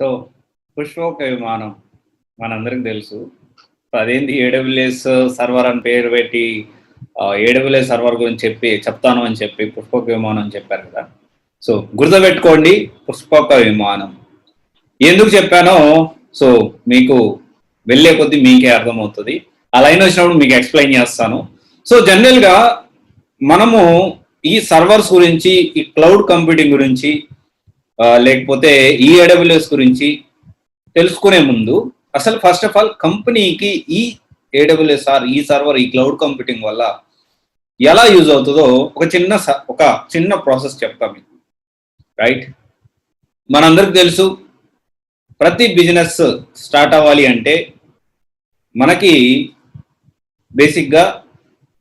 So, పుష్పక విమానం మనందరికి తెలుసు. సో, అదేంది ఏడబ్ల్యూఎస్ సర్వర్ అని పేరు పెట్టి ఏడబ్ల్యూఎస్ సర్వర్ గురించి చెప్తాను అని చెప్పి పుష్పక విమానం అని చెప్పారు కదా! సో, గుర్తుపెట్టుకోండి పుష్పక విమానం. ఎందుకు చెప్పానో సో, మీకు వెళ్ళే కొద్దీ మీకే అర్థమవుతది. ఆ లైన్ వచ్చినప్పుడు మీకు ఎక్స్‌ప్లెయిన్ చేస్తాను. సో, జనరల్‌గా మనము ఈ సర్వర్స్ గురించి, ఈ క్లౌడ్ కంప్యూటింగ్ గురించి లేకపోతే ఈ ఏడబ్ల్యూఎస్ గురించి తెలుసుకునే ముందు అసలు ఫస్ట్ ఆఫ్ ఆల్ కంపెనీకి ఈ ఏడబ్ల్యూఎస్ ఈ సర్వర్ ఈ క్లౌడ్ కంప్యూటింగ్ వల్ల ఎలా యూజ్ అవుతుందో ఒక చిన్న ప్రాసెస్ చెప్తాం మీకు. రైట్, మనందరికి తెలుసు ప్రతి బిజినెస్ స్టార్ట్ అవ్వాలి అంటే మనకి బేసిక్గా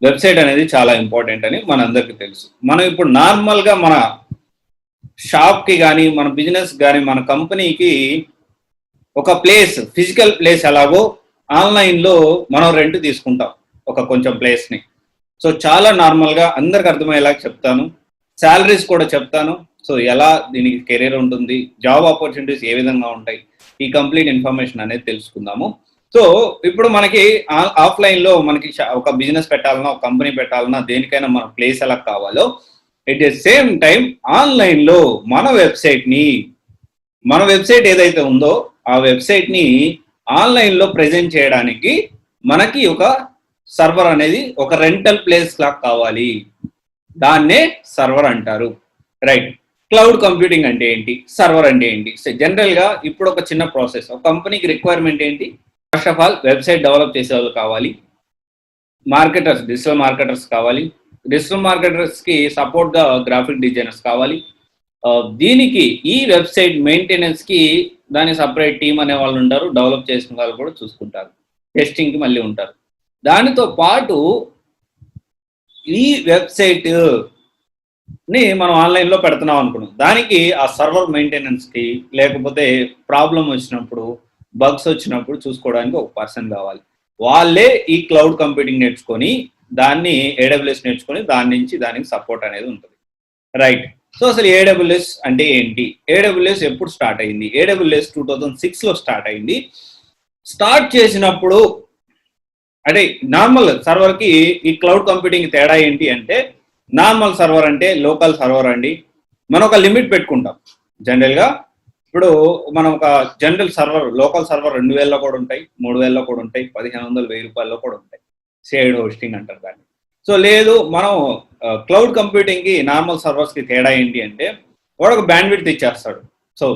వెబ్సైట్ అనేది చాలా ఇంపార్టెంట్ అని మనందరికీ తెలుసు. మనం ఇప్పుడు నార్మల్గా మన షాప్కి కానీ మన బిజినెస్ కానీ మన కంపెనీకి ఒక ప్లేస్, ఫిజికల్ ప్లేస్ ఎలాగో ఆన్లైన్లో మనం రెంట్ తీసుకుంటాం ఒక కొంచెం ప్లేస్ని. సో చాలా నార్మల్గా అందరికి అర్థమయ్యేలాగా చెప్తాను, శాలరీస్ కూడా చెప్తాను. సో ఎలా దీనికి కెరీర్ ఉంటుంది, జాబ్ ఆపర్చునిటీస్ ఏ విధంగా ఉంటాయి, ఈ కంప్లీట్ ఇన్ఫర్మేషన్ అనేది తెలుసుకుందాము. సో ఇప్పుడు మనకి ఆఫ్లైన్లో మనకి ఒక బిజినెస్ పెట్టాలన్నా, ఒక కంపెనీ పెట్టాలన్నా, దేనికైనా మన ప్లేస్ ఎలా కావాలో ఎట్ ద సేమ్ టైం ఆన్లైన్లో మన వెబ్సైట్ ఏదైతే ఉందో ఆ వెబ్సైట్ని ఆన్లైన్లో ప్రజెంట్ చేయడానికి మనకి ఒక సర్వర్ అనేది ఒక రెంటల్ ప్లేస్ లాగా కావాలి. దాన్నే సర్వర్ అంటారు. రైట్, క్లౌడ్ కంప్యూటింగ్ అంటే ఏంటి, సర్వర్ అంటే ఏంటి? జనరల్గా ఇప్పుడు ఒక చిన్న ప్రాసెస్, ఒక కంపెనీకి రిక్వైర్మెంట్ ఏంటి? First of all website develop చేసే వాళ్ళు కావాలి, మార్కెటర్స్, డిజిటల్ మార్కెటర్స్ కావాలి, డిజిటల్ మార్కెటర్స్కి సపోర్ట్గా గ్రాఫిక్ డిజైనర్స్ కావాలి. దీనికి ఈ వెబ్సైట్ మెయింటెనెన్స్కి దాని సపరేట్ టీమ్ అనే వాళ్ళు ఉంటారు, డెవలప్ చేసిన వాళ్ళు కూడా చూసుకుంటారు, టెస్టింగ్కి మళ్ళీ ఉంటారు. దానితో పాటు ఈ వెబ్సైట్ని మనం ఆన్లైన్లో పెడుతున్నాం అనుకున్నాం, దానికి ఆ సర్వర్ మెయింటెనెన్స్కి లేకపోతే ప్రాబ్లం వచ్చినప్పుడు, బగ్స్ వచ్చినప్పుడు చూసుకోవడానికి ఒక పర్సన్ కావాలి. వాళ్ళే ఈ క్లౌడ్ కంప్యూటింగ్ నేర్చుకొని దాన్ని ఏడబ్ల్యూఎస్ నేర్చుకొని దాని నుంచి దానికి సపోర్ట్ అనేది ఉంటుంది. రైట్, సో అసలు ఏడబ్ల్యూఎస్ అంటే ఏంటి, ఏడబ్ల్యూఎస్ ఎప్పుడు స్టార్ట్ అయింది? ఏడబ్ల్యూఎస్ 2006లో స్టార్ట్ అయింది. స్టార్ట్ చేసినప్పుడు అంటే నార్మల్ సర్వర్కి ఈ క్లౌడ్ కంప్యూటింగ్ తేడా ఏంటి అంటే, నార్మల్ సర్వర్ అంటే లోకల్ సర్వర్ అండి. మనం ఒక లిమిట్ పెట్టుకుంటాం జనరల్గా. ఇప్పుడు మనం ఒక జనరల్ సర్వర్, లోకల్ సర్వర్ 2000లో కూడా ఉంటాయి, 3000లో కూడా ఉంటాయి, 1500, 1000 రూపాయల్లో కూడా ఉంటాయి. షేర్డ్ హోస్టింగ్ అంటారు దాన్ని. సో లేదు, మనం క్లౌడ్ కంప్యూటింగ్కి నార్మల్ సర్వర్స్కి తేడా ఏంటి అంటే, వాడు ఒక బ్యాండ్విడ్త్ ఇచ్చేస్తాడు. సో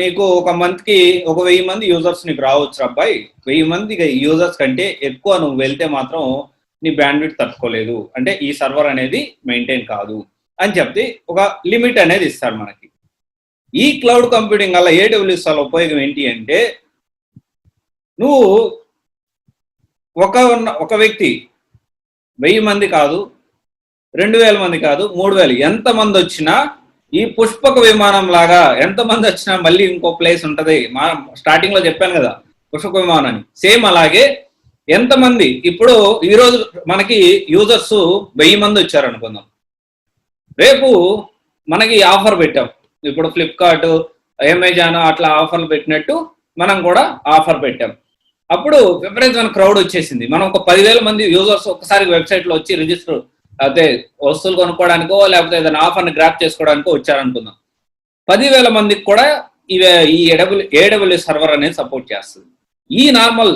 నీకు ఒక మంత్కి ఒక 1000 మంది యూజర్స్ నీకు రావచ్చు అబ్బాయి, 1000 మంది యూజర్స్ కంటే ఎక్కువ నువ్వు వెళ్తే మాత్రం నీ బ్యాండ్విడ్త్ తట్టుకోలేదు, అంటే ఈ సర్వర్ అనేది మెయింటైన్ కాదు అని చెప్పి ఒక లిమిట్ అనేది ఇస్తాడు మనకి. ఈ క్లౌడ్ కంప్యూటింగ్ వల్ల ఏడబ్ల్యూఎస్ వల్ల ఉపయోగం ఏంటి అంటే, నువ్వు ఒక వ్యక్తి 1000 మంది కాదు, 2000 మంది కాదు, 3000 ఎంతమంది వచ్చినా ఈ పుష్పక విమానం లాగా ఎంతమంది వచ్చినా మళ్ళీ ఇంకో ప్లేస్ ఉంటుంది. మనం స్టార్టింగ్లో చెప్పాను కదా పుష్పక విమానం అని, సేమ్ అలాగే ఎంతమంది ఇప్పుడు ఈరోజు మనకి యూజర్స్ 1000 మంది వచ్చారు అనుకుందాం, రేపు మనకి ఆఫర్ పెట్టాం. ఇప్పుడు ఫ్లిప్కార్ట్, అమెజాన్ అట్లా ఆఫర్లు పెట్టినట్టు మనం కూడా ఆఫర్ పెట్టాం. అప్పుడు విపరీతమైన క్రౌడ్ వచ్చేసింది. మనం ఒక 10,000 మంది యూజర్స్ ఒక్కసారి వెబ్సైట్లో వచ్చి రిజిస్టర్ అయితే వస్తువులు కొనుక్కోవడానికో లేకపోతే ఏదైనా ఆఫర్ని గ్రాప్ చేసుకోవడానికో వచ్చారనుకుందాం. 10,000 మందికి కూడా ఈ ఏడబ్ల్యూఎస్ సర్వర్ అనేది సపోర్ట్ చేస్తుంది. ఈ నార్మల్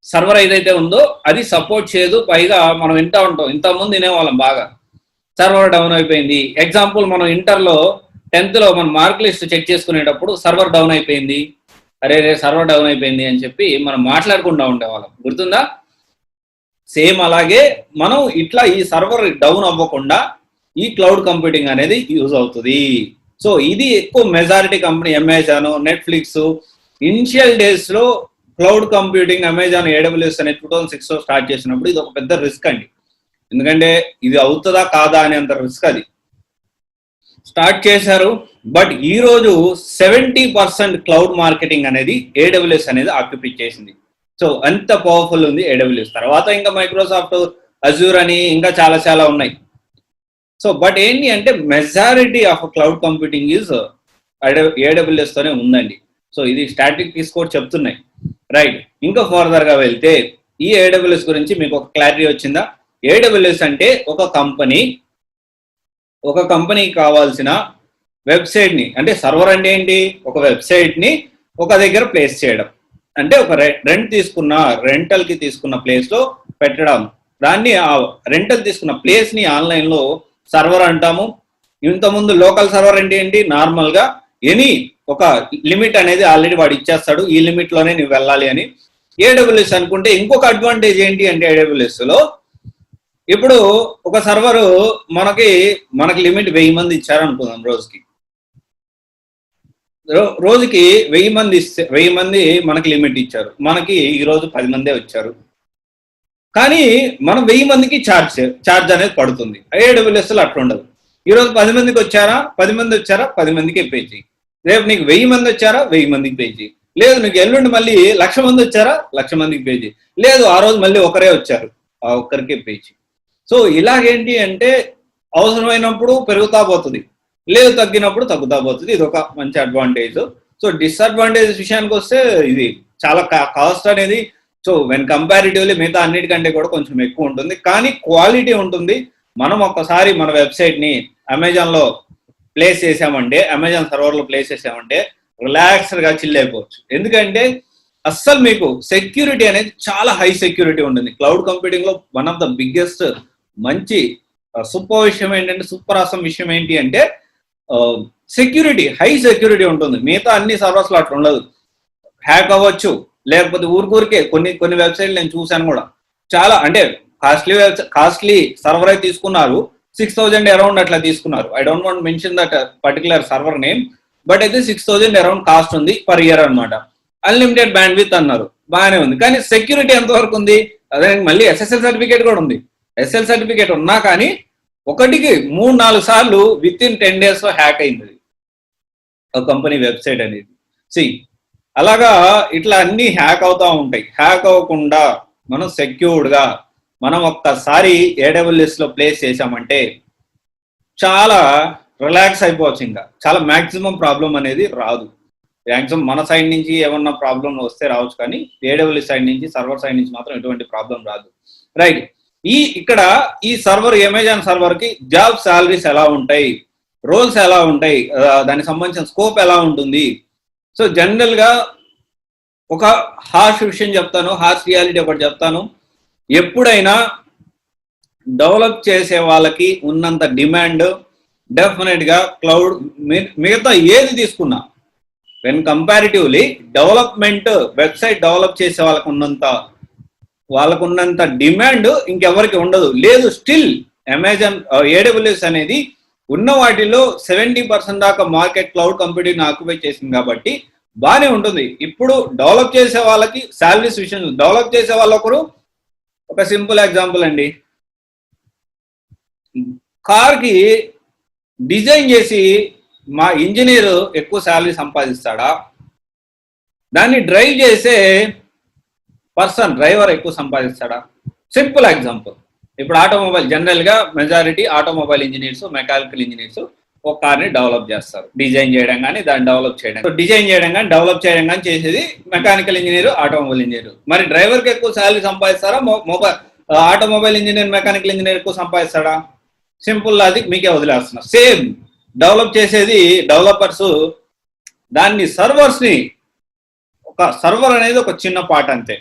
సర్వర్ ఏదైతే ఉందో అది సపోర్ట్ చేయదు. పైగా మనం వింటూ ఉంటాం, ఇంతకుముందు వినేవాళ్ళం బాగా, సర్వర్ డౌన్ అయిపోయింది. ఎగ్జాంపుల్, మనం ఇంటర్లో 10th మనం మార్క్ లిస్ట్ చెక్ చేసుకునేటప్పుడు సర్వర్ డౌన్ అయిపోయింది, అరే సర్వర్ డౌన్ అయిపోయింది అని చెప్పి మనం మాట్లాడుకుంటూ ఉండేవాళ్ళం, గుర్తుందా? సేమ్ అలాగే మనం ఇట్లా ఈ సర్వర్ డౌన్ అవ్వకుండా ఈ క్లౌడ్ కంప్యూటింగ్ అనేది యూజ్ అవుతుంది. సో ఇది ఎక్కువ majority company, Amazon, Netflix initial డేస్లో క్లౌడ్ కంప్యూటింగ్ అమెజాన్ ఏడబ్ల్యూఎస్ అనేది 2006లో స్టార్ట్ చేసినప్పుడు ఇది ఒక పెద్ద రిస్క్ అండి. ఎందుకంటే ఇది అవుతుందా కాదా అనేంత రిస్క్ అది స్టార్ట్ చేశారు. బట్ ఈరోజు 70% క్లౌడ్ మార్కెటింగ్ అనేది ఏడబ్ల్యూఎస్ అనేది ఆక్యుపై చేసింది. సో అంత పవర్ఫుల్ ఉంది ఏడబ్ల్యూఎస్. తర్వాత ఇంకా మైక్రోసాఫ్ట్ అజూర్ అని ఇంకా చాలా ఉన్నాయి. సో బట్ ఏంటి అంటే majority of cloud computing is AWS తోనే ఉందండి. సో ఇది స్టాటిస్టిక్స్ కూడా చెప్తున్నాయి. రైట్, ఇంకా ఫర్దర్గా వెళ్తే ఈ AWS గురించి మీకు ఒక క్లారిటీ వచ్చిందా? AWS అంటే ఒక కంపెనీకి కావాల్సిన వెబ్సైట్ని, అంటే సర్వర్ అంటే ఏంటి, ఒక వెబ్సైట్ని ఒక దగ్గర ప్లేస్ చేయడం, అంటే ఒక రెంటల్కి తీసుకున్న ప్లేస్లో పెట్టడం. దాన్ని ఆ రెంటల్ తీసుకున్న ప్లేస్ని ఆన్లైన్లో సర్వర్ అంటాము. ఇంతకుముందు లోకల్ సర్వర్ అంటే ఏంటి, నార్మల్గా ఒక లిమిట్ అనేది ఆల్రెడీ వాడు ఇచ్చేస్తాడు, ఈ లిమిట్లోనే నువ్వు వెళ్ళాలి అని. AWS అనుకుంటే ఇంకొక అడ్వాంటేజ్ ఏంటి అంటే AWSలో ఇప్పుడు ఒక సర్వరు మనకి లిమిట్ 1000 మంది ఇచ్చారనుకుందాం. రోజుకి 1000 మంది ఇస్తే 1000 మంది మనకి లిమిట్ ఇచ్చారు. మనకి ఈరోజు 10 మందే వచ్చారు, కానీ మనం 1000 మందికి ఛార్జ్ అనేది పడుతుంది. AWSలో అట్లా ఉండదు. ఈరోజు 10 మందికి వచ్చారా, 10 మంది వచ్చారా, 10 మందికే పే చేయి. రేపు నీకు 1000 మంది వచ్చారా, 1000 మందికి పే చేయి. లేదు నీకు ఎల్లుండి మళ్ళీ 1,00,000 మంది వచ్చారా, 1,00,000 మందికి పే చేయి. లేదు ఆ రోజు మళ్ళీ ఒకరే వచ్చారు, ఆ ఒక్కరికే పే చేయి. సో ఇలాగేంటి అంటే అవసరమైనప్పుడు పెరుగుతా పోతుంది, లేదు తగ్గినప్పుడు తగ్గుతా పోతుంది. ఇది ఒక మంచి అడ్వాంటేజ్. సో డిసడ్వాంటేజ్ విషయానికి వస్తే ఇది చాలా కాస్ట్ అనేది సో వెన్ కంపారిటివ్లీ మిగతా అన్నిటికంటే కూడా కొంచెం ఎక్కువ ఉంటుంది, కానీ క్వాలిటీ ఉంటుంది. మనం ఒక్కసారి మన వెబ్సైట్ని అమెజాన్లో ప్లేస్ చేసామంటే, అమెజాన్ సర్వర్లో ప్లేస్ చేసామంటే రిలాక్స్డ్గా చిల్ అయిపోవచ్చు. ఎందుకంటే అస్సలు మీకు సెక్యూరిటీ అనేది చాలా హై సెక్యూరిటీ ఉంటుంది. క్లౌడ్ కంప్యూటింగ్లో వన్ ఆఫ్ ద బిగ్గెస్ట్ మంచి సూపర్ విషయం ఏంటంటే, సూపర్ ఆసమ్ విషయం ఏంటి అంటే సెక్యూరిటీ, హై సెక్యూరిటీ ఉంటుంది. మిగతా అన్ని సర్వర్స్లో అట్లా ఉండదు. హ్యాక్ అవ్వచ్చు, లేకపోతే ఊరికే కొన్ని వెబ్సైట్లు నేను చూశాను కూడా, చాలా అంటే కాస్ట్లీ సర్వర్ అయితే తీసుకున్నారు, 6,000 అరౌండ్ అట్లా తీసుకున్నారు. I don't want mention that particular server name, but అయితే 6,000 అరౌండ్ కాస్ట్ ఉంది పర్ ఇయర్ అనమాట. అన్లిమిటెడ్ బ్యాండ్ విత్ అన్నారు, బాగానే ఉంది. కానీ సెక్యూరిటీ ఎంతవరకు ఉంది? అదే మళ్ళీ SSL సర్టిఫికేట్ కూడా ఉంది. SSL సర్టిఫికేట్ ఉన్నా కానీ ఒకటికి 3-4 సార్లు విత్ ఇన్ 10 days హ్యాక్ అయింది ఒక కంపెనీ వెబ్సైట్ అనేది. అలాగా ఇట్లా అన్ని హ్యాక్ అవుతా ఉంటాయి. హ్యాక్ అవ్వకుండా మనం సెక్యూర్డ్గా మనం ఒక్కసారి AWSలో ప్లేస్ చేసామంటే చాలా రిలాక్స్ అయిపోవచ్చు. ఇంకా చాలా మ్యాక్సిమం ప్రాబ్లం అనేది రాదు. మ్యాక్సిమం మన సైడ్ నుంచి ఏమన్నా ప్రాబ్లం వస్తే రావచ్చు, కానీ AWS సైడ్ నుంచి, సర్వర్ సైడ్ నుంచి మాత్రం ఎటువంటి ప్రాబ్లం రాదు. రైట్, ఇక్కడ ఈ సర్వర్, అమెజాన్ సర్వర్కి జాబ్ సాలరీస్ ఎలా ఉంటాయి, రోల్స్ ఎలా ఉంటాయి, దానికి సంబంధించిన స్కోప్ ఎలా ఉంటుంది. సో జనరల్గా ఒక హార్ష్ విషయం చెప్తాను, హార్ష్ రియాలిటీ ఒకటి చెప్తాను. ఎప్పుడైనా డెవలప్ చేసే వాళ్ళకి ఉన్నంత డిమాండ్ డెఫినెట్గా క్లౌడ్ మిగతా ఏది తీసుకున్నా, when comparatively development, website develop చేసే వాళ్ళకున్నంత డిమాండ్ ఇంకెవరికి ఉండదు. లేదు, స్టిల్ అమెజాన్ AWS అనేది ఉన్న వాటిలో 70% దాకా మార్కెట్ క్లౌడ్ కంప్యూటింగ్ ఆక్యుపై చేసింది కాబట్టి బాగానే ఉంటుంది. ఇప్పుడు డెవలప్ చేసే వాళ్ళకి శాలరీస్ విషయం, డెవలప్ చేసే వాళ్ళొకరు, ఒక సింపుల్ ఎగ్జాంపుల్ అండి, కార్కి డిజైన్ చేసి మా ఇంజనీర్ ఎక్కువ శాలరీ సంపాదిస్తాడా, దాన్ని డ్రైవ్ చేసే డ్రైవర్ ఎక్కువ సంపాదిస్తాడా? Simple example. ఇప్పుడు ఆటోమొబైల్, జనరల్గా majority automobile engineers, mechanical engineers ఒక కార్ని డెవలప్ చేస్తారు, డిజైన్ చేయడం కానీ దాన్ని డెవలప్ చేయడం, డిజైన్ చేయడం కానీ డెవలప్ చేయడం కానీ చేసేది మెకానికల్ ఇంజనీర్, ఆటోమొబైల్ ఇంజనీర్. మరి డ్రైవర్కి ఎక్కువ శాలరీ సంపాదిస్తారా, ఆటోమొబైల్ ఇంజనీర్, మెకానికల్ ఇంజనీర్ ఎక్కువ సంపాదిస్తాడా? సింపుల్ లాజిక్ మీకే వదిలేస్తున్నా. సేమ్ డెవలప్ చేసేది డెవలపర్స్, దాన్ని సర్వర్స్ని, ఒక సర్వర్ అనేది ఒక చిన్న పార్ట్ అంతే,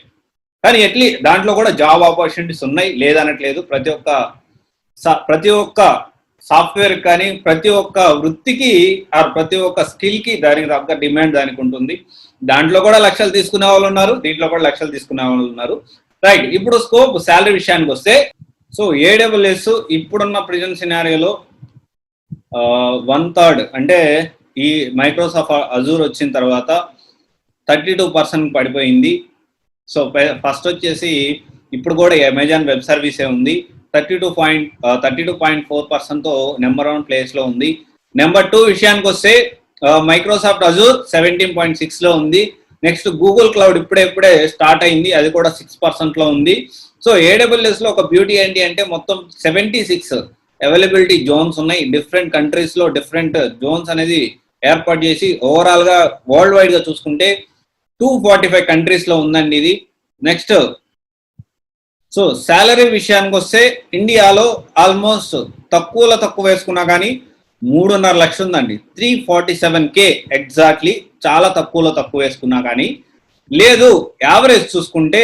కానీ దాంట్లో కూడా జాబ్ ఆపర్చునిటీస్ ఉన్నాయి, లేదనట్లేదు. ప్రతి ఒక్క సాఫ్ట్వేర్ కానీ ప్రతి ఒక్క వృత్తికి ప్రతి ఒక్క స్కిల్కి దానికి తగ్గ డిమాండ్ దానికి ఉంటుంది. దాంట్లో కూడా లక్షలు తీసుకునే వాళ్ళు ఉన్నారు, దీంట్లో కూడా లక్షలు తీసుకునే వాళ్ళు ఉన్నారు. రైట్, ఇప్పుడు స్కోప్ శాలరీ విషయానికి వస్తే, సో AWS ఇప్పుడున్న ప్రెజెంట్ సినారియోలో 1/3 అంటే ఈ మైక్రోసాఫ్ట్ అజూర్ వచ్చిన తర్వాత 32% పడిపోయింది. సో ఫస్ట్ వచ్చేసి ఇప్పుడు కూడా అమెజాన్ వెబ్ సర్వీసే ఉంది, 32.4%తో నెంబర్ 1 ప్లేస్లో ఉంది. నెంబర్ 2 విషయానికి వస్తే మైక్రోసాఫ్ట్ అజూర్ 17.6లో ఉంది. నెక్స్ట్ గూగుల్ క్లౌడ్ ఇప్పుడే స్టార్ట్ అయింది, అది కూడా 6%లో ఉంది. సో AWSలో ఒక బ్యూటీ ఏంటి అంటే మొత్తం 76 అవైలబిలిటీ జోన్స్ ఉన్నాయి. డిఫరెంట్ కంట్రీస్లో డిఫరెంట్ జోన్స్ అనేది ఏర్పాటు చేసి ఓవరాల్ గా వరల్డ్ వైడ్ గా చూసుకుంటే 245 కంట్రీస్ లో ఉందండి ఇది. నెక్స్ట్ సో శాలరీ విషయానికి వస్తే ఇండియాలో ఆల్మోస్ట్ తక్కువ వేసుకున్నా కానీ 3.5 లక్షలు ఉందండి. 347K ఎగ్జాక్ట్లీ, చాలా తక్కువ వేసుకున్నా కానీ. లేదు యావరేజ్ చూసుకుంటే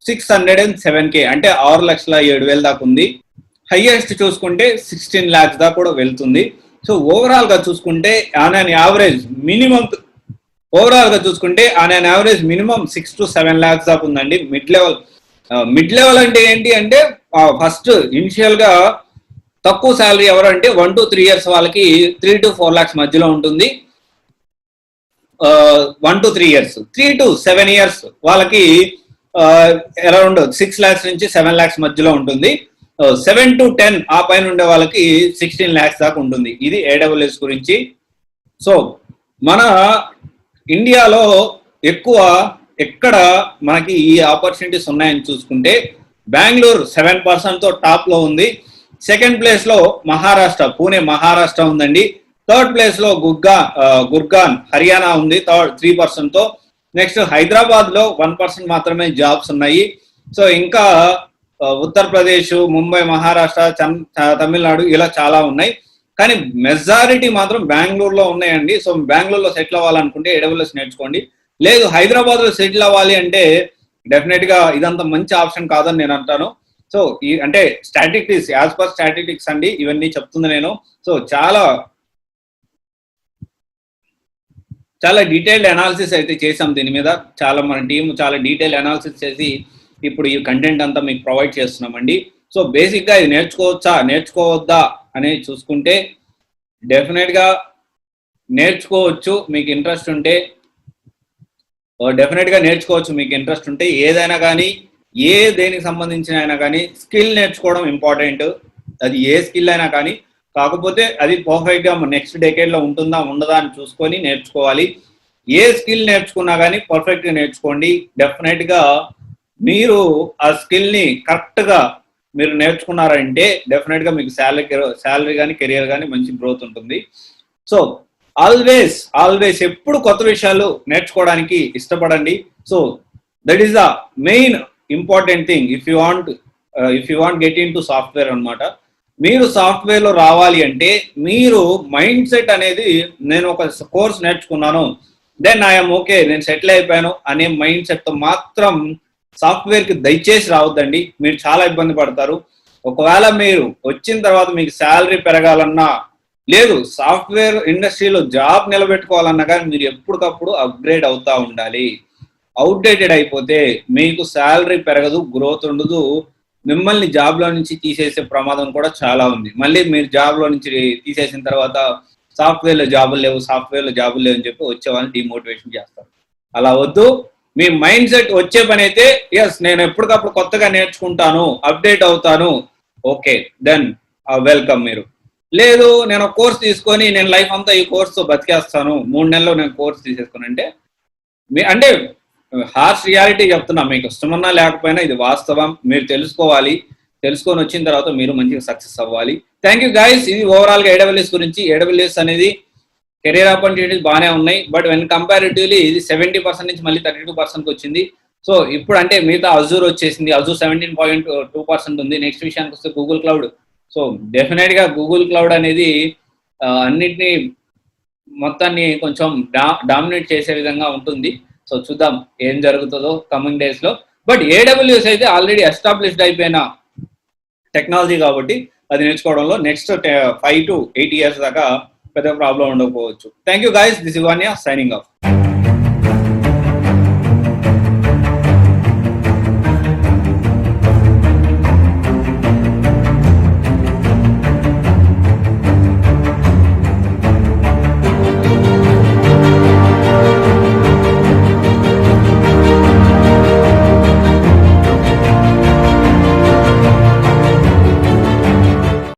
607K అంటే 6,07,000 దాకా ఉంది. హైయెస్ట్ చూసుకుంటే 16 lakhs దాకా కూడా వెళ్తుంది. సో ఓవరాల్ గా చూసుకుంటే on an average minimum 6 to 7 lakhs దాకా ఉందండి. మిడ్ లెవెల్ అంటే ఏంటి అంటే ఫస్ట్ ఇనిషియల్ గా తక్కువ శాలరీ ఎవరంటే 1 to 3 years వాళ్ళకి 3 to 4 lakhs మధ్యలో ఉంటుంది. 1 to 3 years, 3 to 7 years వాళ్ళకి అరౌండ్ 6 lakhs నుంచి 7 lakhs మధ్యలో ఉంటుంది. 7 to 10 ఆ పైన ఉండే వాళ్ళకి 16 lakhs దాకా ఉంటుంది. ఇది AWS గురించి. సో మన ఇండియాలో ఎక్కువ ఎక్కడ మనకి ఈ ఆపర్చునిటీస్ ఉన్నాయని చూసుకుంటే బెంగళూరు 7% తో టాప్ లో ఉంది. సెకండ్ ప్లేస్ లో మహారాష్ట్ర, పూణే మహారాష్ట్ర ఉందండి. థర్డ్ ప్లేస్ లో గుర్గాన్ హర్యానా ఉంది 3% తో. నెక్స్ట్ హైదరాబాద్ లో 1% మాత్రమే జాబ్స్ ఉన్నాయి. సో ఇంకా ఉత్తరప్రదేశ్, ముంబై, మహారాష్ట్ర, తమిళనాడు ఇలా చాలా ఉన్నాయి. కానీ మెజారిటీ మాత్రం బెంగళూరులో ఉన్నాయండి. సో బెంగళూరులో సెటిల్ అవ్వాలనుకుంటే AWS నేర్చుకోండి. లేదు హైదరాబాద్ లో సెటిల్ అవ్వాలి అంటే డెఫినెట్ గా ఇదంతా మంచి ఆప్షన్ కాదని నేను అంటాను. సో ఈ అంటే స్టాటిస్టిక్స్, యాజ్ పర్ స్టాటిస్టిక్స్ అండి ఇవన్నీ చెప్తుంది నేను. సో చాలా డీటెయిల్డ్ అనాలిసిస్ అయితే చేసాం దీని మీద. మన టీం చాలా డీటెయిల్ అనాలిసిస్ చేసి ఇప్పుడు ఈ కంటెంట్ అంతా మీకు ప్రొవైడ్ చేస్తున్నామండి. సో బేసిక్ గా ఇది నేర్చుకోవద్దా అనేది చూసుకుంటే డెఫినెట్ గా నేర్చుకోవచ్చు మీకు ఇంట్రెస్ట్ ఉంటే. ఏదైనా కానీ దేనికి సంబంధించిన అయినా కానీ స్కిల్ నేర్చుకోవడం ఇంపార్టెంట్. అది ఏ స్కిల్ అయినా కానీ, కాకపోతే అది పర్ఫెక్ట్ గా నెక్స్ట్ డెకేడ్ లో ఉంటుందా ఉండదా అని చూసుకొని నేర్చుకోవాలి. ఏ స్కిల్ నేర్చుకున్నా కానీ పర్ఫెక్ట్ గా నేర్చుకోండి. డెఫినెట్ గా మీరు ఆ స్కిల్ ని కరెక్ట్ గా మీరు నేర్చుకున్నారంటే డెఫినెట్ గా మీకు శాలరీ కానీ కెరియర్ కానీ మంచి గ్రోత్ ఉంటుంది. సో ఆల్వేస్ ఎప్పుడు కొత్త విషయాలు నేర్చుకోవడానికి ఇష్టపడండి. So that is the main important thing if you want get into software అనమాట. మీరు సాఫ్ట్వేర్ లో రావాలి అంటే మీరు మైండ్ సెట్ అనేది, నేను ఒక కోర్స్ నేర్చుకున్నాను దెన్ ఐఎమ్ ఓకే, నేను సెటిల్ అయిపోయాను అనే మైండ్ సెట్ తో మాత్రం సాఫ్ట్వేర్ కి దయచేసి రావద్దండి. మీరు చాలా ఇబ్బంది పడతారు. ఒకవేళ మీరు వచ్చిన తర్వాత మీకు శాలరీ పెరగాలన్నా, లేదు సాఫ్ట్వేర్ ఇండస్ట్రీలో జాబ్ నిలబెట్టుకోవాలన్నా కానీ మీరు ఎప్పటికప్పుడు అప్గ్రేడ్ అవుతా ఉండాలి. అవుట్డేటెడ్ అయిపోతే మీకు శాలరీ పెరగదు, గ్రోత్ ఉండదు, మిమ్మల్ని జాబ్ లో నుంచి తీసేసే ప్రమాదం కూడా చాలా ఉంది. మళ్ళీ మీరు జాబ్ లో నుంచి తీసేసిన తర్వాత సాఫ్ట్వేర్ లో జాబులు లేవు అని చెప్పి వచ్చే వాళ్ళని డిమోటివేషన్ చేస్తారు. అలా వద్దు. మీ మైండ్ సెట్ వచ్చే పని అయితే ఎస్ నేను ఎప్పటికప్పుడు కొత్తగా నేర్చుకుంటాను, అప్డేట్ అవుతాను, ఓకే దెన్ వెల్కమ్. మీరు లేదు నేను ఒక కోర్స్ తీసుకొని నేను లైఫ్ అంతా ఈ కోర్స్తో బతికేస్తాను, 3 నెలల్లో నేను కోర్స్ తీసేసుకుని అంటే హార్ష్ రియాలిటీ చెప్తున్నా. మీకు ఇష్టమన్నా లేకపోయినా ఇది వాస్తవం. మీరు తెలుసుకొని వచ్చిన తర్వాత మీరు మంచిగా సక్సెస్ అవ్వాలి. Thank you guys. ఇది ఓవరాల్ గా AWS గురించి. AWS అనేది కెరీర్ ఆపర్చునిటీస్ బాగానే ఉన్నాయి, బట్ వెన్ కంపారిటివ్లీ ఇది 70% నుంచి మళ్ళీ 32% వచ్చింది. సో ఇప్పుడు అంటే మిగతా అజూర్ వచ్చేసింది. అజూర్ 17.2% ఉంది. నెక్స్ట్ విషయానికి వస్తే గూగుల్ క్లౌడ్. సో డెఫినెట్ గా గూగుల్ క్లౌడ్ అనేది అన్నిటినీ మొత్తాన్ని కొంచెం డామినేట్ చేసే విధంగా ఉంటుంది. సో చూద్దాం ఏం జరుగుతుందో కమింగ్ డేస్ లో. బట్ AWS అయితే ఆల్రెడీ ఎస్టాబ్లిష్డ్ అయిపోయిన టెక్నాలజీ కాబట్టి అది నేర్చుకోవడంలో నెక్స్ట్ 5 to 8 years దాకా పెద్ద ప్రాబ్లం ఉండకపోవచ్చు. Thank you guys. This is Vanya signing of.